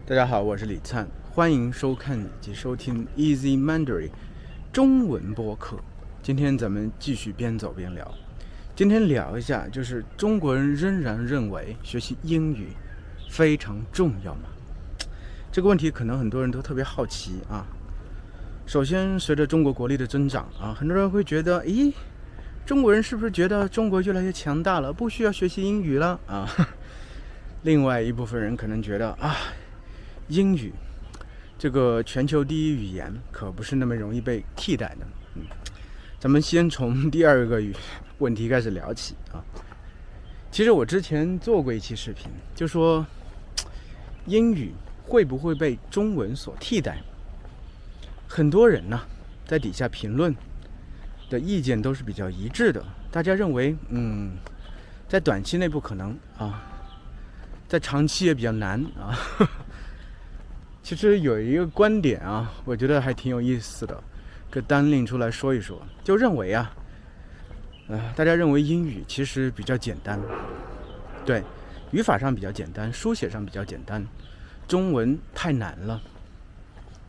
大家好，我是李灿，欢迎收看以及收听 Easy Mandarin 中文播客。今天咱们继续边走边聊。今天聊一下，就是中国人仍然认为学习英语非常重要吗？这个问题可能很多人都特别好奇啊。首先，随着中国国力的增长啊，很多人会觉得，中国人是不是觉得中国越来越强大了，不需要学习英语了啊？另外一部分人可能觉得英语这个全球第一语言可不是那么容易被替代的。咱们先从第二个问题开始聊起啊。其实我之前做过一期视频，就说英语会不会被中文所替代？很多人呢在底下评论的意见都是比较一致的，大家认为在短期内不可能啊，在长期也比较难啊。其实有一个观点啊，我觉得还挺有意思的，可单拎出来说一说，就认为大家认为英语其实比较简单，对，语法上比较简单，书写上比较简单，中文太难了，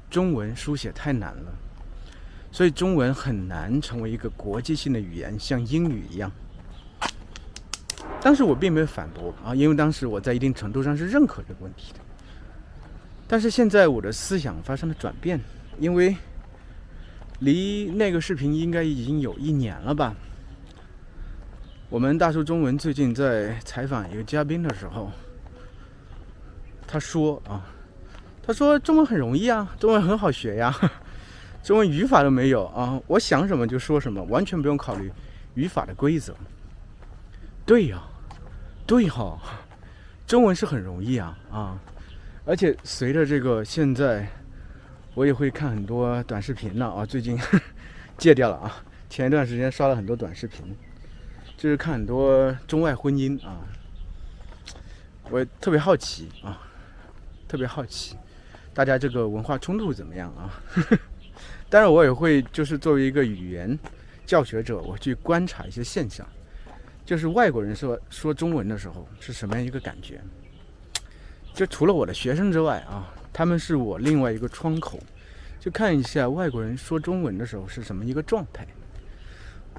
中文书写太难了，所以中文很难成为一个国际性的语言，像英语一样。当时我并没有反驳啊，因为当时我在一定程度上是认可这个问题的。但是现在我的思想发生了转变，因为离那个视频应该已经有1年了吧。我们大叔中文最近在采访一个嘉宾的时候，他说中文很容易啊，中文很好学呀，中文语法都没有啊，我想什么就说什么，完全不用考虑语法的规则。对呀，中文是很容易啊。而且随着这个现在，我也会看很多短视频了啊，最近戒掉了啊。前一段时间刷了很多短视频，就是看很多中外婚姻啊，我特别好奇啊，大家这个文化冲突怎么样啊？当然我也会就是作为一个语言教学者，我去观察一些现象，就是外国人说中文的时候是什么样一个感觉。就除了我的学生之外啊，他们是我另外一个窗口，就看一下外国人说中文的时候是什么一个状态。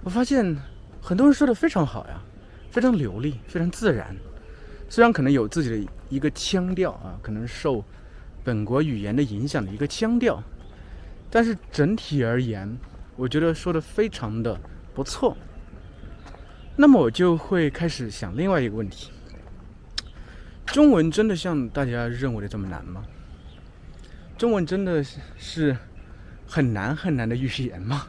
我发现很多人说的非常好呀，非常流利，非常自然，虽然可能有自己的一个腔调啊，可能受本国语言的影响的一个腔调，但是整体而言，我觉得说的非常的不错。那么我就会开始想另外一个问题，中文真的像大家认为的这么难吗？中文真的是很难很难的语言吗？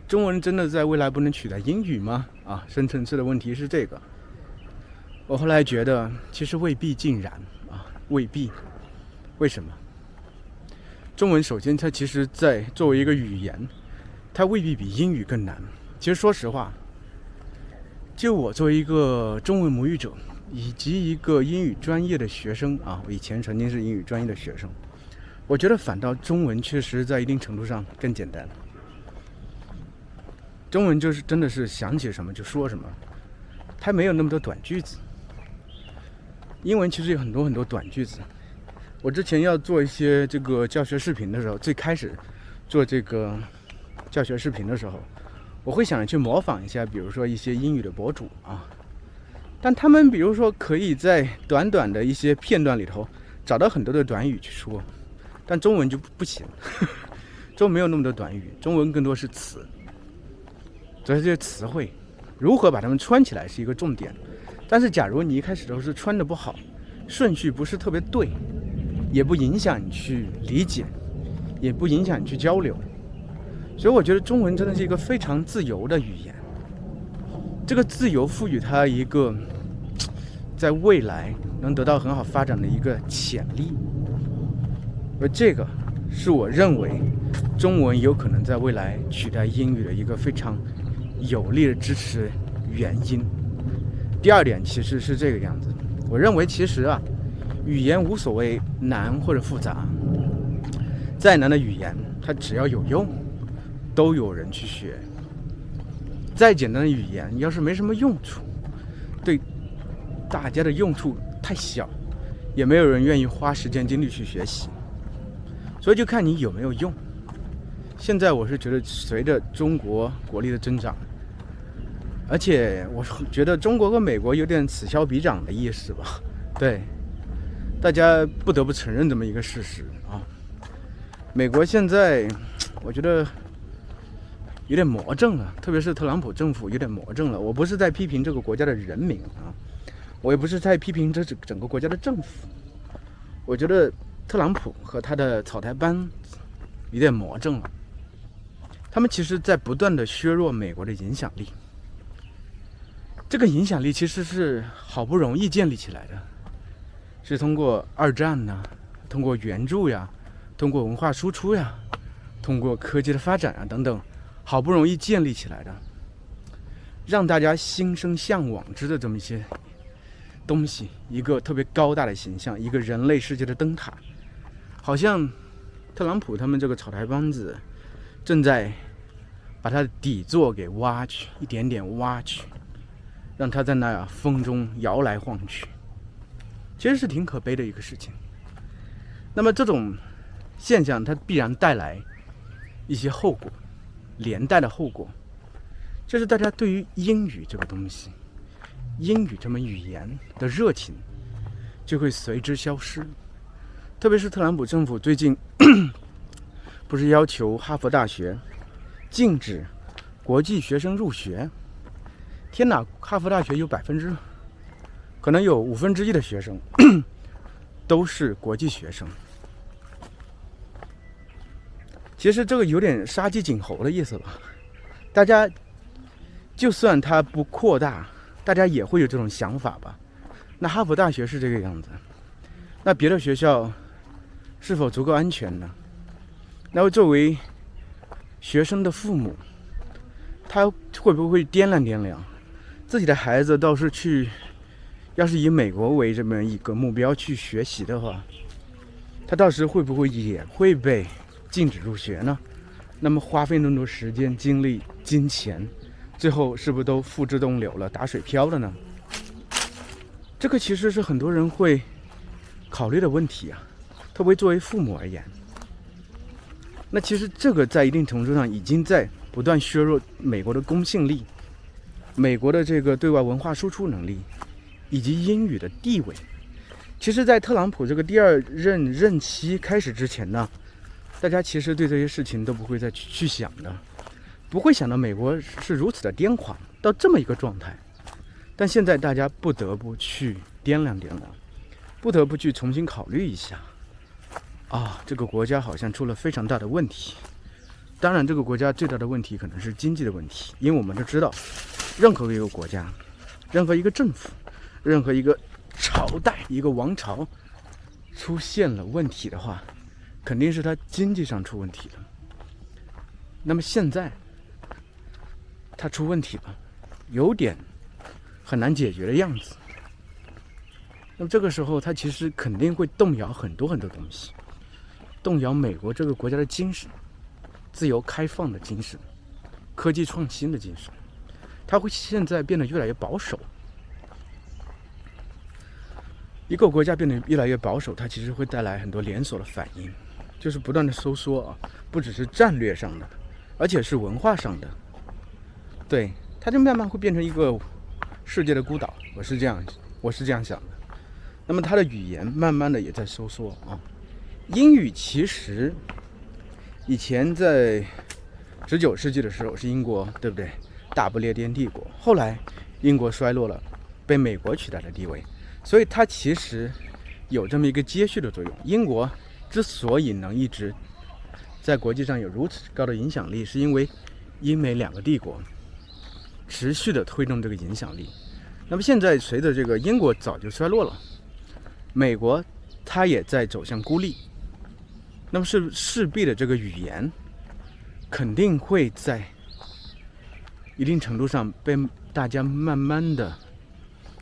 中文真的在未来不能取代英语吗？深层次的问题是这个。我后来觉得其实未必尽然未必。为什么？中文首先它其实在作为一个语言，它未必比英语更难。其实说实话，就我作为一个中文母语者以及一个英语专业的学生我以前曾经是英语专业的学生，我觉得反倒中文确实在一定程度上更简单。中文就是真的是想起什么就说什么，它没有那么多短句子。英文其实有很多很多短句子。我之前要做一些这个教学视频的时候，最开始做这个教学视频的时候，我会想去模仿一下，比如说一些英语的博主但他们比如说可以在短短的一些片段里头找到很多的短语去说，但中文就不行。中文没有那么多短语，中文更多是词，所以这些词汇如何把它们串起来是一个重点。但是假如你一开始都是串的不好，顺序不是特别对，也不影响你去理解，也不影响你去交流。所以我觉得中文真的是一个非常自由的语言，这个自由赋予它一个在未来能得到很好发展的一个潜力，而这个是我认为中文有可能在未来取代英语的一个非常有力的支持原因。第二点其实是这个样子，我认为其实语言无所谓难或者复杂，再难的语言它只要有用，都有人去学。再简单的语言要是没什么用处，对大家的用处太小，也没有人愿意花时间精力去学习，所以就看你有没有用。现在我是觉得，随着中国国力的增长，而且我觉得中国和美国有点此消彼长的意思吧。对，大家不得不承认这么一个事实啊。美国现在我觉得有点魔怔了，特别是特朗普政府有点魔怔了。我不是在批评这个国家的人民啊，我也不是在批评这整个国家的政府。我觉得特朗普和他的草台班有点魔怔了，他们其实在不断的削弱美国的影响力。这个影响力其实是好不容易建立起来的，是通过二战呐，通过援助呀，通过文化输出呀，通过科技的发展啊等等，好不容易建立起来的，让大家心生向往之的这么一些东西，一个特别高大的形象，一个人类世界的灯塔，好像特朗普他们这个草台班子正在把他的底座给挖去，一点点挖去，让他在那风中摇来晃去，其实是挺可悲的一个事情。那么这种现象它必然带来一些后果，连带的后果就是大家对于英语这个东西，英语这门语言的热情就会随之消失。特别是特朗普政府最近不是要求哈佛大学禁止国际学生入学，天哪，哈佛大学有可能有1/5的学生都是国际学生。其实这个有点杀鸡儆猴的意思吧。大家就算它不扩大，大家也会有这种想法吧。那哈佛大学是这个样子，那别的学校是否足够安全呢？然后作为学生的父母，他会不会掂量掂量自己的孩子要是以美国为这么一个目标去学习的话，他到时会不会也会被禁止入学呢？那么花费那么多时间、精力、金钱，最后是不是都付之东流了、打水漂了呢？这个其实是很多人会考虑的问题啊，特别作为父母而言。那其实这个在一定程度上已经在不断削弱美国的公信力，美国的这个对外文化输出能力，以及英语的地位。其实在特朗普这个第2任任期开始之前呢，大家其实对这些事情都不会再去想的，不会想到美国是如此的癫狂到这么一个状态。但现在大家不得不去掂量掂量，不得不去重新考虑一下啊，这个国家好像出了非常大的问题。当然这个国家最大的问题可能是经济的问题，因为我们都知道，任何一个国家，任何一个政府，任何一个朝代，一个王朝出现了问题的话，肯定是它经济上出问题了。那么现在它出问题了，有点很难解决的样子。那么这个时候它其实肯定会动摇很多很多东西，动摇美国这个国家的精神，自由开放的精神，科技创新的精神，它会现在变得越来越保守。一个国家变得越来越保守，它其实会带来很多连锁的反应，就是不断的收缩啊，不只是战略上的，而且是文化上的。对，它就慢慢会变成一个世界的孤岛，我是这样想的。那么它的语言慢慢的也在收缩啊。英语其实以前在19世纪的时候是英国，对不对？大不列颠帝国，后来英国衰落了，被美国取代了地位，所以它其实有这么一个接续的作用。英国之所以能一直在国际上有如此高的影响力，是因为英美2个帝国持续的推动这个影响力。那么现在随着这个英国早就衰落了，美国它也在走向孤立，那么势必的这个语言肯定会在一定程度上被大家慢慢的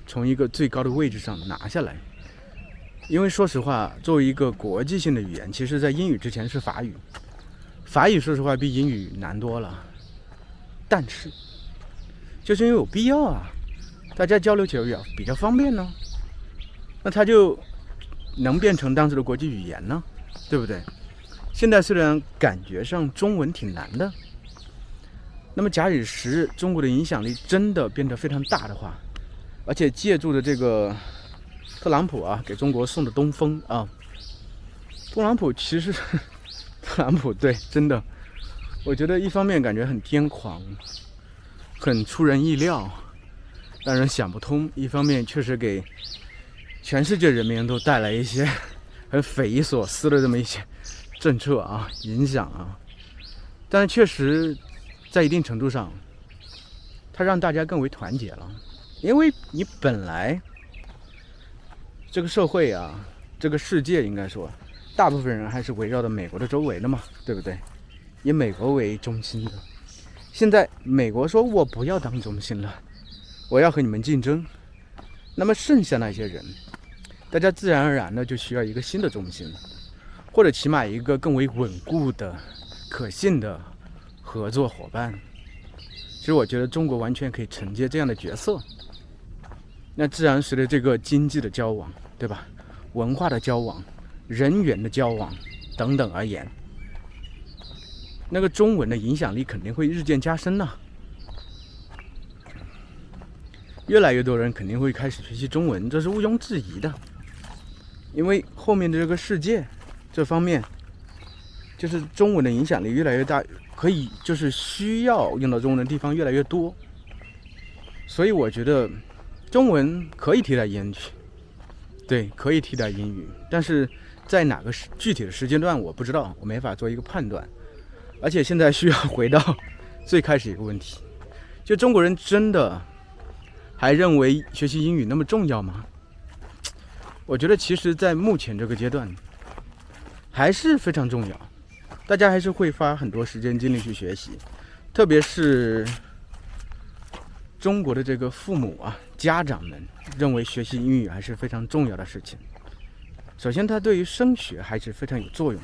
从一个最高的位置上拿下来。因为说实话，作为一个国际性的语言，其实在英语之前是法语，法语说实话比英语难多了，但是就是因为有必要啊，大家交流起来比较方便呢，那他就能变成当时的国际语言呢？对不对？现在虽然感觉上中文挺难的，那么假以时日，中国的影响力真的变得非常大的话，而且借助的这个特朗普啊给中国送的东风啊，特朗普其实特朗普对，真的，我觉得一方面感觉很癫狂，很出人意料，让人想不通；一方面确实给全世界人民都带来一些很匪夷所思的这么一些政策啊、影响啊。但是确实，在一定程度上，它让大家更为团结了，因为你本来这个社会啊，这个世界应该说，大部分人还是围绕着美国的周围的嘛，对不对？以美国为中心的。现在美国说我不要当中心了，我要和你们竞争，那么剩下那些人，大家自然而然的就需要一个新的中心，或者起码一个更为稳固的、可信的合作伙伴。其实我觉得中国完全可以承接这样的角色。那自然随着这个经济的交往，对吧？文化的交往、人员的交往等等而言，那个中文的影响力肯定会日渐加深呢。越来越多人肯定会开始学习中文，这是毋庸置疑的。因为后面的这个世界这方面，就是中文的影响力越来越大，可以就是需要用到中文的地方越来越多。所以我觉得中文可以替代英语，对，可以替代英语，但是在哪个具体的时间段我不知道，我没法做一个判断。而且现在需要回到最开始一个问题，就中国人真的还认为学习英语那么重要吗？我觉得其实在目前这个阶段还是非常重要，大家还是会花很多时间精力去学习，特别是中国的这个父母啊、家长们认为学习英语还是非常重要的事情。首先它对于升学还是非常有作用，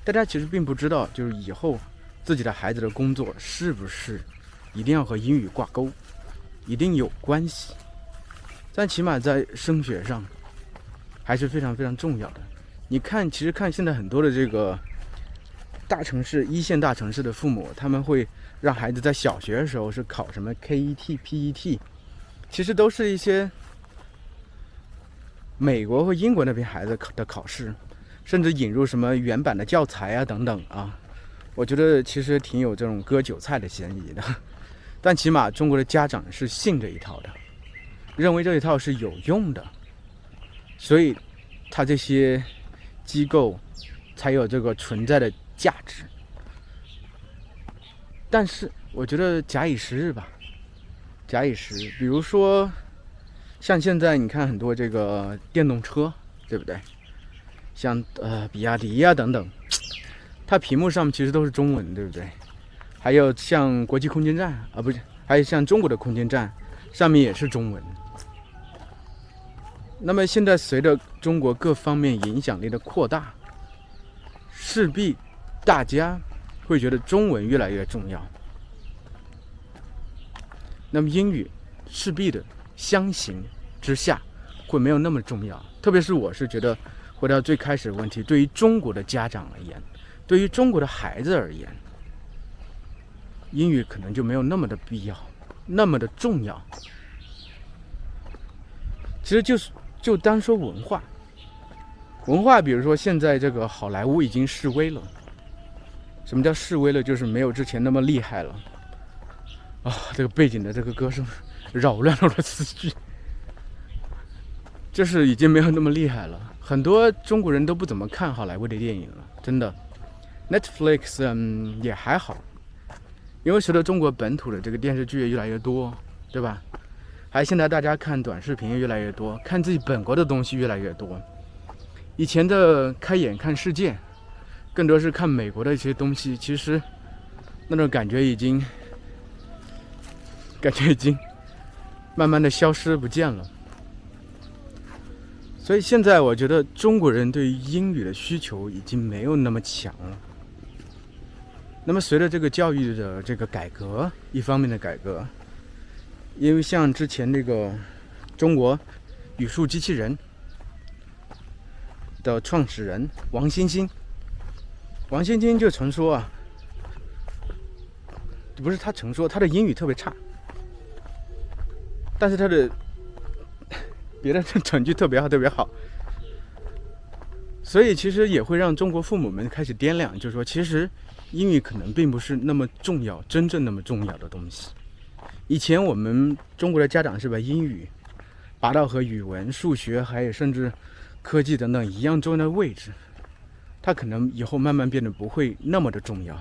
大家其实并不知道，就是以后自己的孩子的工作是不是一定要和英语挂钩，一定有关系，但起码在升学上还是非常非常重要的。你看，其实看现在很多的这个大城市、一线大城市的父母，他们会让孩子在小学的时候是考什么 KET、PET， 其实都是一些美国和英国那边孩子的考试，甚至引入什么原版的教材啊等等啊。我觉得其实挺有这种割韭菜的嫌疑的，但起码中国的家长是信这一套的，认为这一套是有用的，所以他这些机构才有这个存在的价值。但是我觉得假以时日吧，假以时日，比如说像现在你看很多这个电动车，对不对？像比亚迪呀等等，它屏幕上面其实都是中文，对不对？还有像国际空间站啊，不是，还有像中国的空间站，上面也是中文。那么现在随着中国各方面影响力的扩大，势必大家会觉得中文越来越重要，那么英语势必的相形之下会没有那么重要。特别是我是觉得，回到最开始的问题，对于中国的家长而言，对于中国的孩子而言，英语可能就没有那么的必要，那么的重要。其实就单说文化，比如说现在这个好莱坞已经式微了。什么叫式微了？就是没有之前那么厉害了。这个背景的这个歌声扰乱了我的思绪，就是已经没有那么厉害了。很多中国人都不怎么看好莱坞的电影了，真的。Netflix 也还好，因为随着中国本土的这个电视剧也越来越多，对吧？还现在大家看短视频也越来越多，看自己本国的东西越来越多。以前的开眼看世界，更多是看美国的一些东西，其实那种感觉已经慢慢的消失不见了。所以现在我觉得中国人对于英语的需求已经没有那么强了。那么随着这个教育的这个改革，一方面的改革，因为像之前这个中国语数机器人，的创始人王星星。王星星就曾说啊，不是他曾说，他的英语特别差，但是他的别的成绩特别好，特别好。所以其实也会让中国父母们开始掂量，就是说，其实英语可能并不是那么重要，真正那么重要的东西。以前我们中国的家长是把英语拔到和语文、数学还有甚至科技等等一样重要的位置，它可能以后慢慢变得不会那么的重要。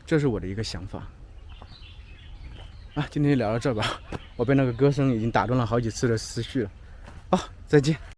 这是我的一个想法。啊，今天就聊到这吧，我被那个歌声已经打断了好几次的思绪了。好，再见。